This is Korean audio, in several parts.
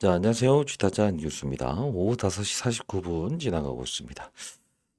자, 안녕하세요. 주타자 뉴스입니다. 오후 5시 49분 지나가고 있습니다.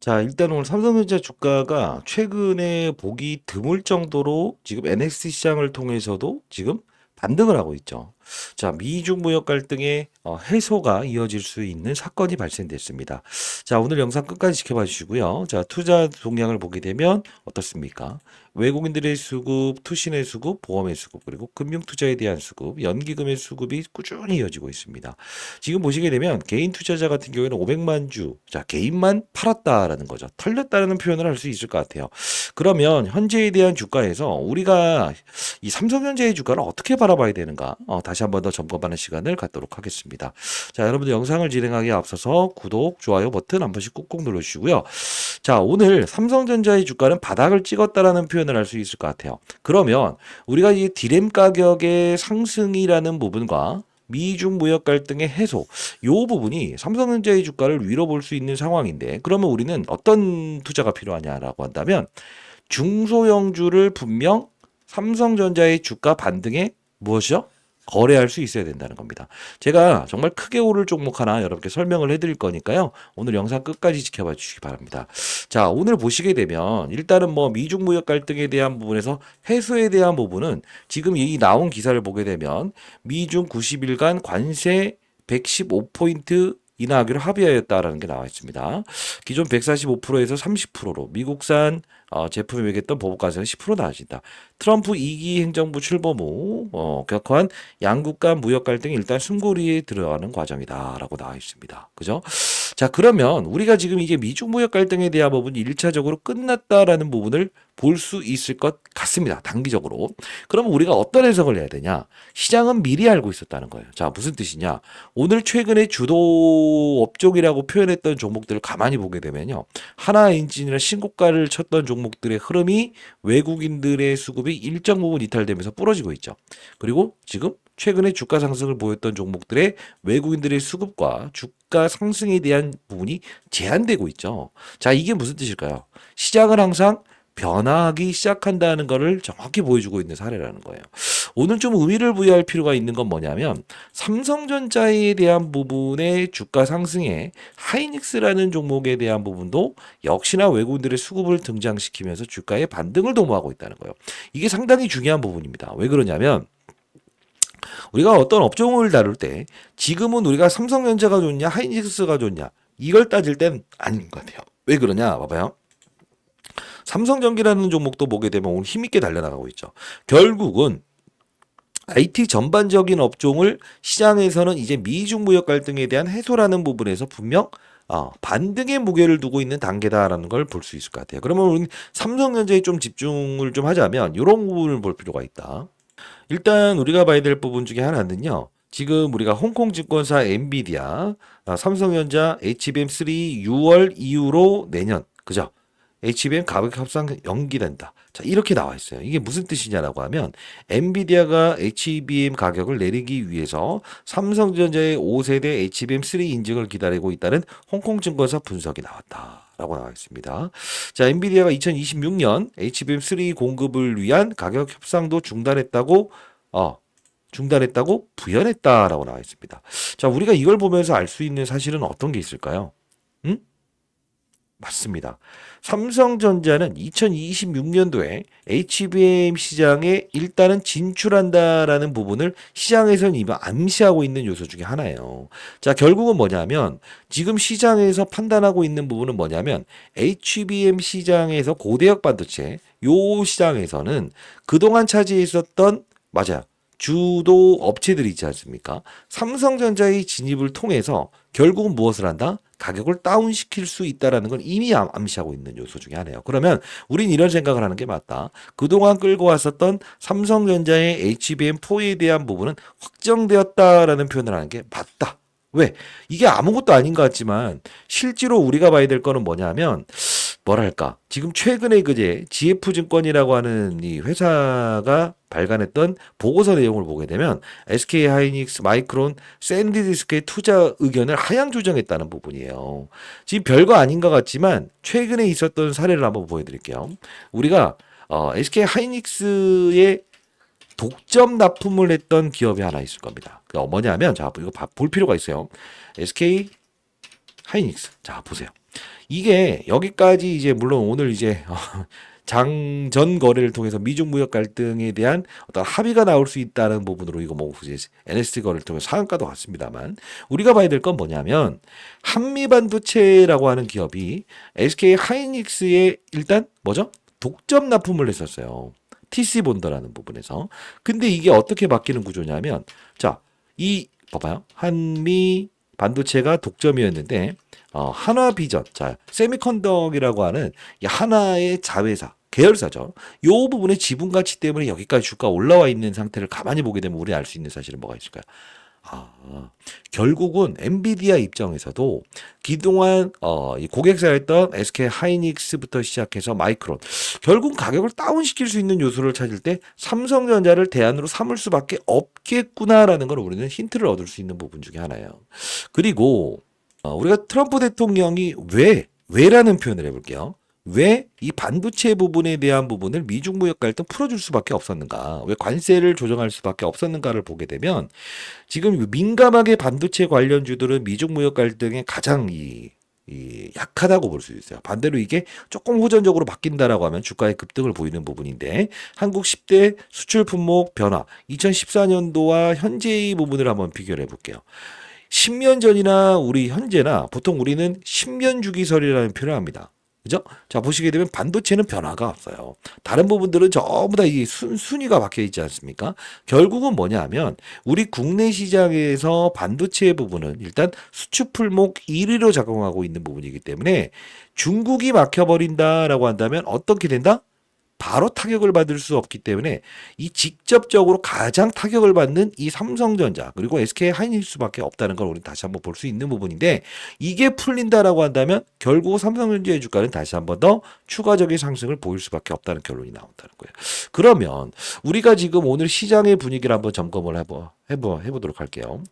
자, 일단 오늘 삼성전자 주가가 최근에 보기 드물 정도로 지금 NXT 시장을 통해서도 지금 반등을 하고 있죠. 자, 미중 무역 갈등의 해소가 이어질 수 있는 사건이 발생됐습니다. 자, 오늘 영상 끝까지 지켜봐 주시고요. 자, 투자 동향을 보게 되면 어떻습니까? 외국인들의 수급, 투신의 수급, 보험의 수급, 그리고 금융투자에 대한 수급, 연기금의 수급이 꾸준히 이어지고 있습니다. 지금 보시게 되면 개인 투자자 같은 경우에는 500만 주, 자, 개인만 팔았다라는 거죠. 털렸다라는 표현을 할 수 있을 것 같아요. 그러면 현재에 대한 주가에서 우리가 이 삼성전자의 주가를 어떻게 바라봐야 되는가? 다시 한번 더 점검하는 시간을 갖도록 하겠습니다. 자, 여러분들 영상을 진행하기에 앞서서 구독, 좋아요 버튼 한 번씩 꾹꾹 눌러주시고요. 자, 오늘 삼성전자의 주가는 바닥을 찍었다라는 표현을 할 수 있을 것 같아요. 그러면 우리가 이 디램 가격의 상승이라는 부분과 미중 무역 갈등의 해소, 요 부분이 삼성전자의 주가를 위로 볼 수 있는 상황인데, 그러면 우리는 어떤 투자가 필요하냐라고 한다면 중소형주를 분명 삼성전자의 주가 반등에 무엇이요? 거래할 수 있어야 된다는 겁니다. 제가 정말 크게 오를 종목 하나 여러분께 설명을 해드릴 거니까요. 오늘 영상 끝까지 지켜봐 주시기 바랍니다. 자, 오늘 보시게 되면 일단은 뭐 미중 무역 갈등에 대한 부분에서 해소에 대한 부분은 지금 이 나온 기사를 보게 되면 미중 90일간 관세 115포인트 인하하기로 합의하였다라는 게 나와 있습니다. 기존 145%에서 30%로 미국산 제품에 매겼던 보복관세는 10% 나아진다. 트럼프 2기 행정부 출범 후 격화한 양국 간 무역 갈등이 일단 숨고리에 들어가는 과정이다라고 나와 있습니다. 그죠? 자, 그러면 우리가 지금 이게 미중 무역 갈등에 대한 부분이 1차적으로 끝났다라는 부분을 볼 수 있을 것 같습니다. 단기적으로. 그러면 우리가 어떤 해석을 해야 되냐? 시장은 미리 알고 있었다는 거예요. 자, 무슨 뜻이냐? 오늘 최근에 주도 업종이라고 표현했던 종목들을 가만히 보게 되면요. 하나엔진이나 신고가를 쳤던 종목들의 흐름이 외국인들의 수급이 일정 부분 이탈되면서 부러지고 있죠. 그리고 지금 최근에 주가 상승을 보였던 종목들의 외국인들의 수급과 주가 상승에 대한 부분이 제한되고 있죠. 자, 이게 무슨 뜻일까요? 시장은 항상 변화하기 시작한다는 것을 정확히 보여주고 있는 사례라는 거예요. 오늘 좀 의미를 부여할 필요가 있는 건 뭐냐면 삼성전자에 대한 부분의 주가 상승에 하이닉스라는 종목에 대한 부분도 역시나 외국인들의 수급을 등장시키면서 주가의 반등을 도모하고 있다는 거예요. 이게 상당히 중요한 부분입니다. 왜 그러냐면 우리가 어떤 업종을 다룰 때 지금은 우리가 삼성전자가 좋냐 하이닉스가 좋냐 이걸 따질 땐 아닌 것 같아요. 왜 그러냐 봐봐요. 삼성전기라는 종목도 보게 되면 오늘 힘있게 달려나가고 있죠. 결국은 IT 전반적인 업종을 시장에서는 이제 미중 무역 갈등에 대한 해소라는 부분에서 분명 반등의 무게를 두고 있는 단계다라는 걸 볼 수 있을 것 같아요. 그러면 우리는 삼성전자에 좀 집중을 좀 하자면 이런 부분을 볼 필요가 있다. 일단 우리가 봐야 될 부분 중에 하나는요. 지금 우리가 홍콩 증권사 엔비디아, 삼성전자 HBM3 6월 이후로 내년, 그죠? HBM 가격 협상 연기된다. 자, 이렇게 나와 있어요. 이게 무슨 뜻이냐라고 하면 엔비디아가 HBM 가격을 내리기 위해서 삼성전자의 5세대 HBM3 인증을 기다리고 있다는 홍콩 증권사 분석이 나왔다. 라고 나와 있습니다. 자, 엔비디아가 2026년 HBM3 공급을 위한 가격 협상도 중단했다고 부연했다라고 나와 있습니다. 자, 우리가 이걸 보면서 알 수 있는 사실은 어떤 게 있을까요? 음? 맞습니다. 삼성전자는 2026년도에 HBM 시장에 일단은 진출한다라는 부분을 시장에서는 이미 암시하고 있는 요소 중에 하나예요. 자, 결국은 뭐냐면 지금 시장에서 판단하고 있는 부분은 뭐냐면 HBM 시장에서 고대역 반도체 요 시장에서는 그동안 차지해 있었던 맞아요. 주도 업체들이 있지 않습니까? 삼성전자의 진입을 통해서 결국은 무엇을 한다? 가격을 다운시킬 수 있다라는 걸 이미 암시하고 있는 요소 중에 하나예요. 그러면 우린 이런 생각을 하는 게 맞다. 그동안 끌고 왔었던 삼성전자의 HBM4에 대한 부분은 확정되었다라는 표현을 하는 게 맞다. 왜? 이게 아무것도 아닌 것 같지만 실제로 우리가 봐야 될 거는 뭐냐면 뭐랄까 지금 최근에 그제 GF증권이라고 하는 이 회사가 발간했던 보고서 내용을 보게 되면 SK 하이닉스, 마이크론, 샌디스크의 투자 의견을 하향 조정했다는 부분이에요. 지금 별거 아닌 것 같지만 최근에 있었던 사례를 한번 보여드릴게요. 우리가 SK 하이닉스의 독점 납품을 했던 기업이 하나 있을 겁니다. 그 뭐냐면 자 이거 볼 필요가 있어요. SK 하이닉스. 자 보세요. 이게 여기까지 이제 물론 오늘 이제 장전 거래를 통해서 미중 무역 갈등에 대한 어떤 합의가 나올 수 있다는 부분으로 이거 뭐 이제 NST 거래를 통해서 상한가도 왔습니다만 우리가 봐야 될 건 뭐냐면 한미반도체라고 하는 기업이 SK 하이닉스에 일단 뭐죠? 독점 납품을 했었어요. TC 본더라는 부분에서. 근데 이게 어떻게 바뀌는 구조냐면 자, 이 봐봐요. 한미 반도체가 독점이었는데 한화비전, 자 세미컨덕이라고 하는 이 하나의 자회사 계열사죠. 요 부분의 지분 가치 때문에 여기까지 주가 올라와 있는 상태를 가만히 보게 되면 우리 알 수 있는 사실은 뭐가 있을까요? 결국은 엔비디아 입장에서도 그동안 이 고객사였던 SK 하이닉스부터 시작해서 마이크론 결국 가격을 다운시킬 수 있는 요소를 찾을 때 삼성전자를 대안으로 삼을 수밖에 없겠구나라는 걸 우리는 힌트를 얻을 수 있는 부분 중에 하나예요. 그리고 우리가 트럼프 대통령이 왜라는 표현을 해볼게요. 왜 이 반도체 부분에 대한 부분을 미중 무역 갈등 풀어줄 수밖에 없었는가? 왜 관세를 조정할 수밖에 없었는가를 보게 되면 지금 민감하게 반도체 관련주들은 미중 무역 갈등에 가장 약하다고 볼 수 있어요. 반대로 이게 조금 호전적으로 바뀐다라고 하면 주가의 급등을 보이는 부분인데 한국 10대 수출 품목 변화 2014년도와 현재의 부분을 한번 비교를 해볼게요. 10년 전이나 우리 현재나 보통 우리는 10년 주기설이라는 표현을 합니다. 그죠? 자, 보시게 되면 반도체는 변화가 없어요. 다른 부분들은 전부 다 이 순위가 박혀 있지 않습니까? 결국은 뭐냐 하면 우리 국내 시장에서 반도체 부분은 일단 수출 품목 1위로 작용하고 있는 부분이기 때문에 중국이 막혀버린다라고 한다면 어떻게 된다? 바로 타격을 받을 수 없기 때문에 이 직접적으로 가장 타격을 받는 이 삼성전자 그리고 SK 하이닉스밖에 없다는 걸 우리 다시 한번 볼 수 있는 부분인데 이게 풀린다라고 한다면 결국 삼성전자의 주가는 다시 한번 더 추가적인 상승을 보일 수밖에 없다는 결론이 나온다는 거예요. 그러면 우리가 지금 오늘 시장의 분위기를 한번 점검을 해보도록 할게요.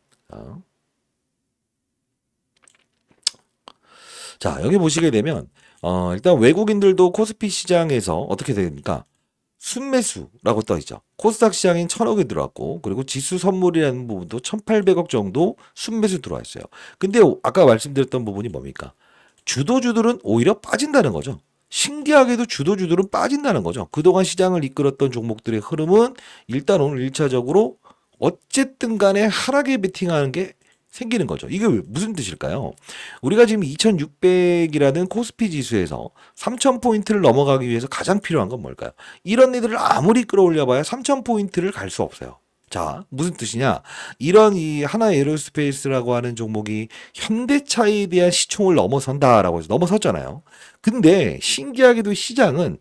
자, 여기 보시게 되면 일단 외국인들도 코스피 시장에서 어떻게 됩니까? 순매수라고 떠 있죠. 코스닥 시장인 1,000억이 들어왔고 그리고 지수 선물이라는 부분도 1,800억 정도 순매수 들어와 있어요. 근데 아까 말씀드렸던 부분이 뭡니까? 주도주들은 오히려 빠진다는 거죠. 신기하게도 주도주들은 빠진다는 거죠. 그동안 시장을 이끌었던 종목들의 흐름은 일단 오늘 1차적으로 어쨌든 간에 하락에 베팅하는 게 생기는 거죠. 이게 무슨 뜻일까요? 우리가 지금 2600이라는 코스피 지수에서 3000포인트를 넘어가기 위해서 가장 필요한 건 뭘까요? 이런 애들을 아무리 끌어올려봐야 3000포인트를 갈 수 없어요. 자, 무슨 뜻이냐? 이런 이 하나 에어로스페이스라고 하는 종목이 현대차에 대한 시총을 넘어선다라고 해서 넘어섰잖아요. 근데 신기하게도 시장은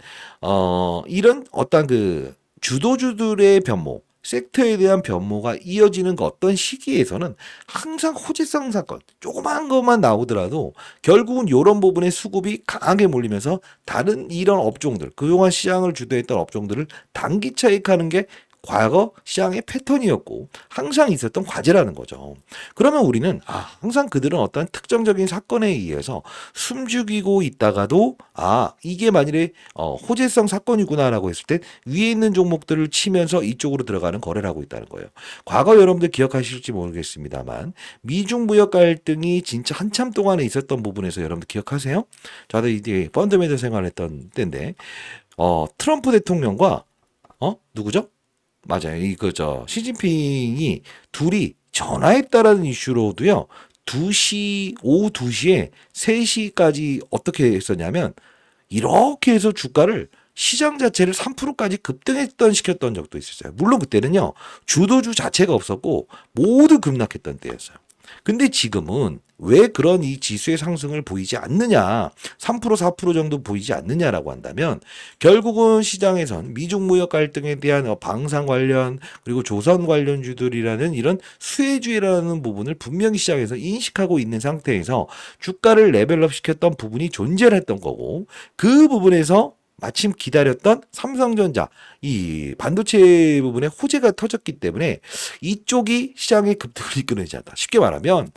이런 어떤 그 주도주들의 변목 섹터에 대한 변모가 이어지는 그 어떤 시기에서는 항상 호재성 사건 조그마한 것만 나오더라도 결국은 이런 부분의 수급이 강하게 몰리면서 다른 이런 업종들 그동안 시장을 주도했던 업종들을 단기 차익하는 게 과거 시장의 패턴이었고 항상 있었던 과제라는 거죠. 그러면 우리는 항상 그들은 어떤 특정적인 사건에 의해서 숨죽이고 있다가도 이게 만일에 호재성 사건이구나라고 했을 때 위에 있는 종목들을 치면서 이쪽으로 들어가는 거래를 하고 있다는 거예요. 과거 여러분들 기억하실지 모르겠습니다만 미중 무역 갈등이 진짜 한참 동안에 있었던 부분에서 여러분들 기억하세요? 저도 이제 펀드매니저 생활했던 때인데 트럼프 대통령과 누구죠? 맞아요. 시진핑이 둘이 전화했다라는 이슈로도요. 오후 2시에 3시까지 어떻게 했었냐면 이렇게 해서 주가를 시장 자체를 3%까지 급등했던 시켰던 적도 있었어요. 물론 그때는요. 주도주 자체가 없었고 모두 급락했던 때였어요. 근데 지금은 왜 그런 이 지수의 상승을 보이지 않느냐 3% 4% 정도 보이지 않느냐라고 한다면 결국은 시장에선 미중 무역 갈등에 대한 방산 관련 그리고 조선 관련주들이라는 이런 수혜주의라는 부분을 분명히 시장에서 인식하고 있는 상태에서 주가를 레벨업 시켰던 부분이 존재를 했던 거고 그 부분에서 마침 기다렸던 삼성전자 이 반도체 부분에 호재가 터졌기 때문에 이쪽이 시장의 급등을 이끌어내지 않다. 쉽게 말하면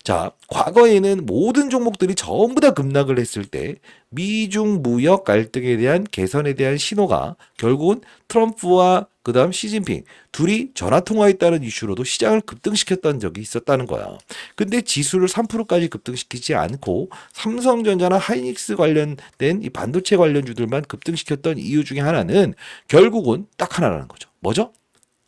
자 과거에는 모든 종목들이 전부 다 급락을 했을 때 미중 무역 갈등에 대한 개선에 대한 신호가 결국은 트럼프와 그다음 시진핑 둘이 전화 통화했다는 이슈로도 시장을 급등시켰던 적이 있었다는 거야. 근데 지수를 3%까지 급등시키지 않고 삼성전자나 하이닉스 관련된 이 반도체 관련주들만 급등시켰던 이유 중에 하나는 결국은 딱 하나라는 거죠. 뭐죠?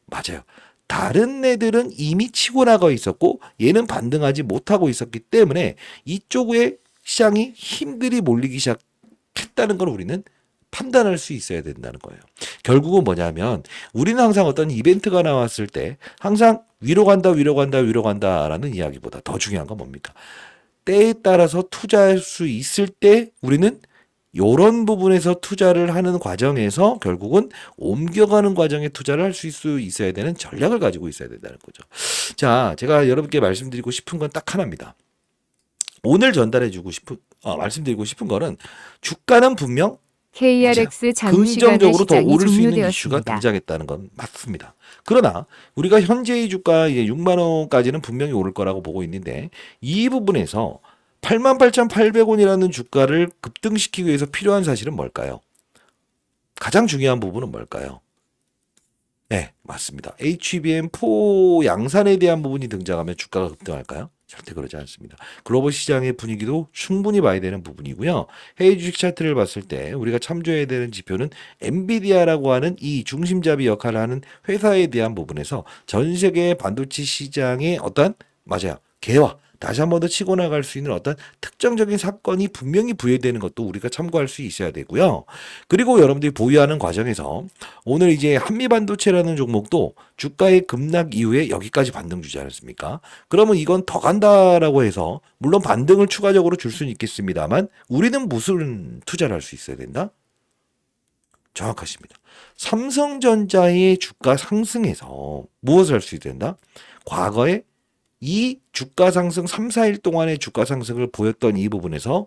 맞아요. 다른 애들은 이미 치고 나가 있었고 얘는 반등하지 못하고 있었기 때문에 이쪽에 시장이 힘들이 몰리기 시작했다는 걸 우리는 판단할 수 있어야 된다는 거예요. 결국은 뭐냐면 우리는 항상 어떤 이벤트가 나왔을 때 항상 위로 간다, 위로 간다, 위로 간다라는 이야기보다 더 중요한 건 뭡니까? 때에 따라서 투자할 수 있을 때 우리는 이런 부분에서 투자를 하는 과정에서 결국은 옮겨가는 과정에 투자를 할 수 있어야 되는 전략을 가지고 있어야 된다는 거죠. 자, 제가 여러분께 말씀드리고 싶은 건 딱 하나입니다. 오늘 말씀드리고 싶은 거는 주가는 분명 맞아요. KRX 장시간의 긍정적으로 더 시장이 오를 수 있는 이슈가 종료되었습니다. 등장했다는 건 맞습니다. 그러나 우리가 현재의 주가 이제 6만 원까지는 분명히 오를 거라고 보고 있는데 이 부분에서 88,800원이라는 주가를 급등시키기 위해서 필요한 사실은 뭘까요? 가장 중요한 부분은 뭘까요? 네, 맞습니다. HBM4 양산에 대한 부분이 등장하면 주가가 급등할까요? 절대 그러지 않습니다. 글로벌 시장의 분위기도 충분히 봐야 되는 부분이고요. 해외 주식 차트를 봤을 때 우리가 참조해야 되는 지표는 엔비디아라고 하는 이 중심잡이 역할을 하는 회사에 대한 부분에서 전 세계 반도체 시장의 어떤 맞아요. 개화 다시 한 번 더 치고 나갈 수 있는 어떤 특정적인 사건이 분명히 부여되는 것도 우리가 참고할 수 있어야 되고요. 그리고 여러분들이 보유하는 과정에서 오늘 이제 한미반도체라는 종목도 주가의 급락 이후에 여기까지 반등 주지 않았습니까? 그러면 이건 더 간다라고 해서 물론 반등을 추가적으로 줄 수는 있겠습니다만 우리는 무슨 투자를 할 수 있어야 된다? 정확하십니다. 삼성전자의 주가 상승에서 무엇을 할 수 있어야 된다? 과거에 이 주가 상승 3, 4일 동안의 주가 상승을 보였던 이 부분에서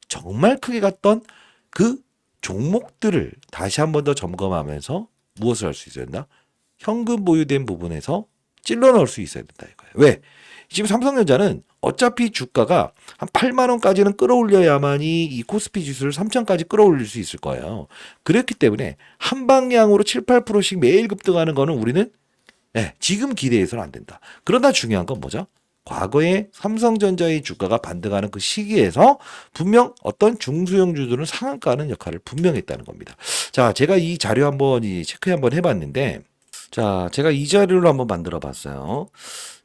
정말 크게 갔던 그 종목들을 다시 한 번 더 점검하면서 무엇을 할 수 있어야 된다? 현금 보유된 부분에서 찔러 넣을 수 있어야 된다 이거예요. 왜? 지금 삼성전자는 어차피 주가가 한 8만 원까지는 끌어올려야만이 이 코스피 지수를 3천까지 끌어올릴 수 있을 거예요. 그렇기 때문에 한 방향으로 7, 8%씩 매일 급등하는 거는 우리는 지금 기대해서는 안 된다. 그러나 중요한 건 뭐죠? 과거에 삼성전자의 주가가 반등하는 그 시기에서 분명 어떤 중소형주들은 상한가하는 역할을 분명 했다는 겁니다. 자, 제가 이 자료 한번 체크 한번 해봤는데, 자, 제가 이 자료를 한번 만들어 봤어요.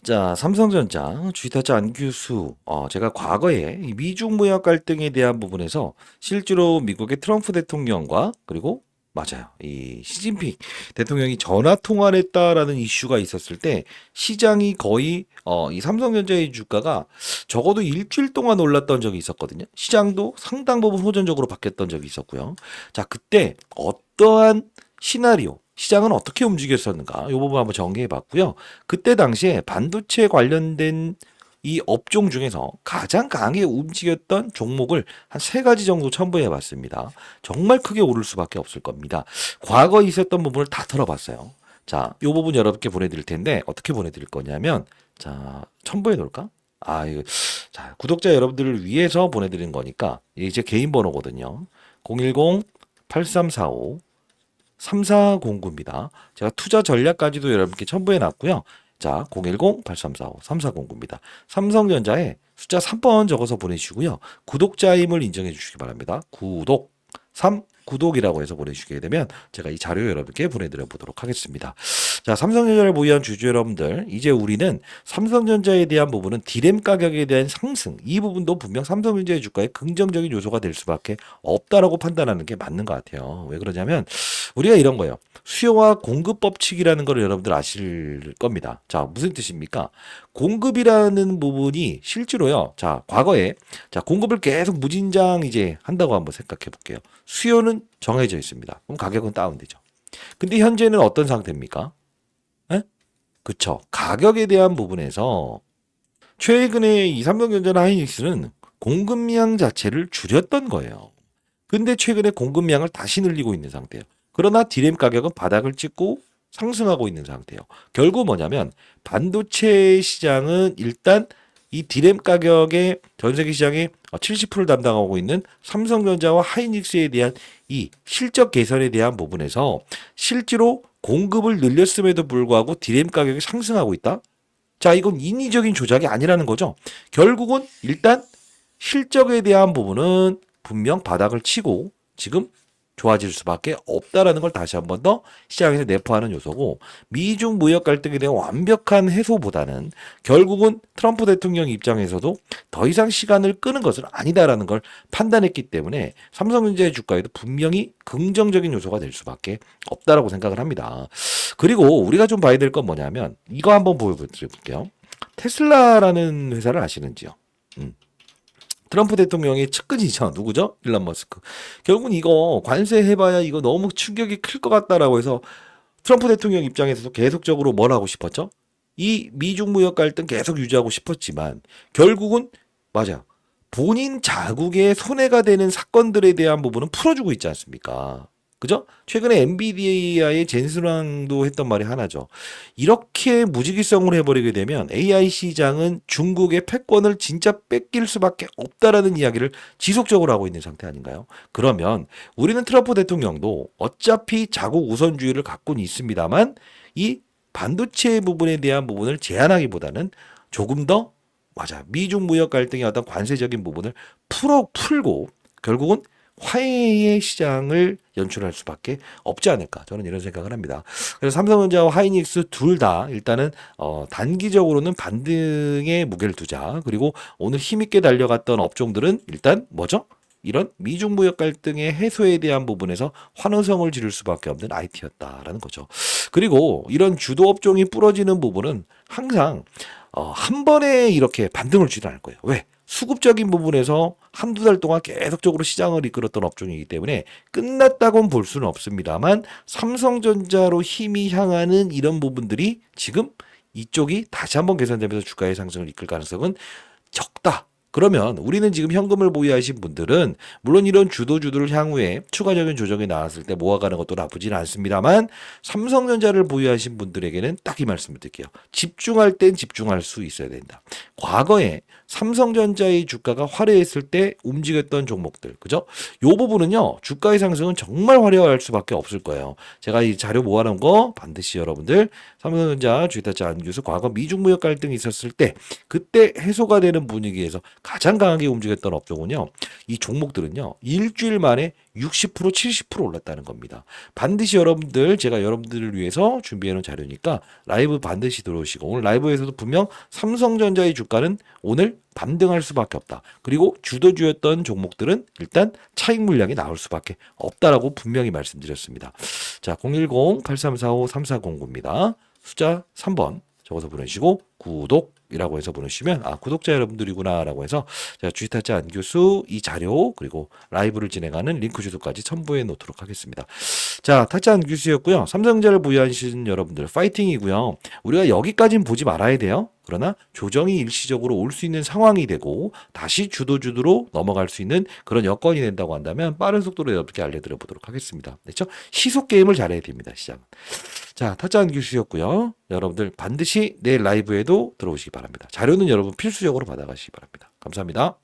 자, 삼성전자 주식타짜 안규수, 제가 과거에 이 미중 무역 갈등에 대한 부분에서 실제로 미국의 트럼프 대통령과 그리고 맞아요. 이 시진핑 대통령이 전화 통화를 했다라는 이슈가 있었을 때 시장이 거의 이 삼성전자의 주가가 적어도 일주일 동안 올랐던 적이 있었거든요. 시장도 상당 부분 호전적으로 바뀌었던 적이 있었고요. 자, 그때 어떠한 시나리오 시장은 어떻게 움직였었는가? 이 부분 한번 정리해 봤고요. 그때 당시에 반도체 관련된 이 업종 중에서 가장 강하게 움직였던 종목을 한 세 가지 정도 첨부해 봤습니다. 정말 크게 오를 수밖에 없을 겁니다. 과거 있었던 부분을 다 털어봤어요. 자, 이 부분 여러분께 보내드릴 텐데 어떻게 보내드릴 거냐면 자, 첨부해 놓을까? 이거 자, 구독자 여러분들을 위해서 보내드리는 거니까 이게 제 개인 번호거든요. 010-8345 3409입니다. 제가 투자 전략까지도 여러분께 첨부해 놨고요. 자, 010-8345-3409입니다. 삼성전자에 숫자 3번 적어서 보내주시고요. 구독자임을 인정해 주시기 바랍니다. 구독, 3, 구독이라고 해서 보내주시게 되면 제가 이 자료 여러분께 보내드려 보도록 하겠습니다. 자, 삼성전자를 보유한 주주 여러분들, 이제 우리는 삼성전자에 대한 부분은 디램 가격에 대한 상승, 이 부분도 분명 삼성전자의 주가에 긍정적인 요소가 될 수밖에 없다라고 판단하는 게 맞는 것 같아요. 왜 그러냐면 우리가 이런 거예요. 수요와 공급 법칙이라는 걸 여러분들 아실 겁니다. 자, 무슨 뜻입니까? 공급이라는 부분이 실제로요. 자, 과거에 자, 공급을 계속 무진장 이제 한다고 한번 생각해 볼게요. 수요는 정해져 있습니다. 그럼 가격은 다운되죠. 근데 현재는 어떤 상태입니까? 에? 그쵸. 가격에 대한 부분에서 최근에 이 삼성전자나 하이닉스는 공급량 자체를 줄였던 거예요. 근데 최근에 공급량을 다시 늘리고 있는 상태예요. 그러나 디램 가격은 바닥을 찍고 상승하고 있는 상태예요. 결국 뭐냐면 반도체 시장은 일단 이 디램 가격의 전 세계 시장의 70%를 담당하고 있는 삼성전자와 하이닉스에 대한 이 실적 개선에 대한 부분에서 실제로 공급을 늘렸음에도 불구하고 디램 가격이 상승하고 있다. 자, 이건 인위적인 조작이 아니라는 거죠. 결국은 일단 실적에 대한 부분은 분명 바닥을 치고 지금 좋아질 수밖에 없다라는 걸 다시 한 번 더 시장에서 내포하는 요소고, 미중 무역 갈등에 대한 완벽한 해소보다는 결국은 트럼프 대통령 입장에서도 더 이상 시간을 끄는 것은 아니다라는 걸 판단했기 때문에 삼성전자의 주가에도 분명히 긍정적인 요소가 될 수밖에 없다라고 생각을 합니다. 그리고 우리가 좀 봐야 될 건 뭐냐면 이거 한번 보여드릴게요. 테슬라라는 회사를 아시는지요? 트럼프 대통령의 측근이죠. 누구죠? 일론 머스크. 결국은 이거 관세 해봐야 이거 너무 충격이 클 것 같다라고 해서 트럼프 대통령 입장에서도 계속적으로 뭘 하고 싶었죠? 이 미중 무역 갈등 계속 유지하고 싶었지만 결국은 맞아. 본인 자국의 손해가 되는 사건들에 대한 부분은 풀어주고 있지 않습니까? 그죠? 최근에 엔비디아의 젠슨왕도 했던 말이 하나죠. 이렇게 무지기성을 해버리게 되면 AI 시장은 중국의 패권을 진짜 뺏길 수밖에 없다라는 이야기를 지속적으로 하고 있는 상태 아닌가요? 그러면 우리는 트럼프 대통령도 어차피 자국 우선주의를 갖고는 있습니다만 이 반도체 부분에 대한 부분을 제한하기보다는 조금 더 맞아. 미중 무역 갈등의 어떤 관세적인 부분을 풀고 결국은 화해의 시장을 연출할 수밖에 없지 않을까, 저는 이런 생각을 합니다. 그래서 삼성전자와 하이닉스 둘 다 일단은 단기적으로는 반등의 무게를 두자. 그리고 오늘 힘있게 달려갔던 업종들은 일단 뭐죠? 이런 미중 무역 갈등의 해소에 대한 부분에서 환호성을 지를 수밖에 없는 IT였다라는 거죠. 그리고 이런 주도 업종이 부러지는 부분은 항상 한 번에 이렇게 반등을 주지 않을 거예요. 왜? 수급적인 부분에서 한두 달 동안 계속적으로 시장을 이끌었던 업종이기 때문에 끝났다고는 볼 수는 없습니다만 삼성전자로 힘이 향하는 이런 부분들이 지금 이쪽이 다시 한번 개선되면서 주가의 상승을 이끌 가능성은 적다. 그러면 우리는 지금 현금을 보유하신 분들은 물론 이런 주도주들을 향후에 추가적인 조정이 나왔을 때 모아가는 것도 나쁘지는 않습니다만 삼성전자를 보유하신 분들에게는 딱 이 말씀을 드릴게요. 집중할 땐 집중할 수 있어야 된다. 과거에 삼성전자의 주가가 화려했을 때 움직였던 종목들, 그죠? 요 부분은요, 주가의 상승은 정말 화려할 수밖에 없을 거예요. 제가 이 자료 모아놓은 거 반드시 여러분들 삼성전자 주식타짜 안규수 과거 미중 무역 갈등이 있었을 때 그때 해소가 되는 분위기에서 가장 강하게 움직였던 업종은요, 이 종목들은요, 일주일 만에 60% 70% 올랐다는 겁니다. 반드시 여러분들, 제가 여러분들을 위해서 준비해놓은 자료니까 라이브 반드시 들어오시고, 오늘 라이브에서도 분명 삼성전자의 주가는 오늘 반등할 수밖에 없다. 그리고 주도주였던 종목들은 일단 차익 물량이 나올 수밖에 없다라고 분명히 말씀드렸습니다. 자, 010-8345-3409입니다. 숫자 3번 적어서 보내시고 구독이라고 해서 보내시면 구독자 여러분들이구나라고 해서 제가 주식타짜 안교수 이 자료 그리고 라이브를 진행하는 링크 주소까지 첨부해 놓도록 하겠습니다. 자, 타짜 안교수였고요. 삼성전자를 보유하신 여러분들 파이팅이고요. 우리가 여기까지는 보지 말아야 돼요. 그러나 조정이 일시적으로 올 수 있는 상황이 되고 다시 주도주도로 넘어갈 수 있는 그런 여건이 된다고 한다면 빠른 속도로 여러분께 알려드려 보도록 하겠습니다. 그렇죠? 시속 게임을 잘해야 됩니다. 시작은. 자, 타짜한 교수였고요. 여러분들 반드시 내일 라이브에도 들어오시기 바랍니다. 자료는 여러분 필수적으로 받아가시기 바랍니다. 감사합니다.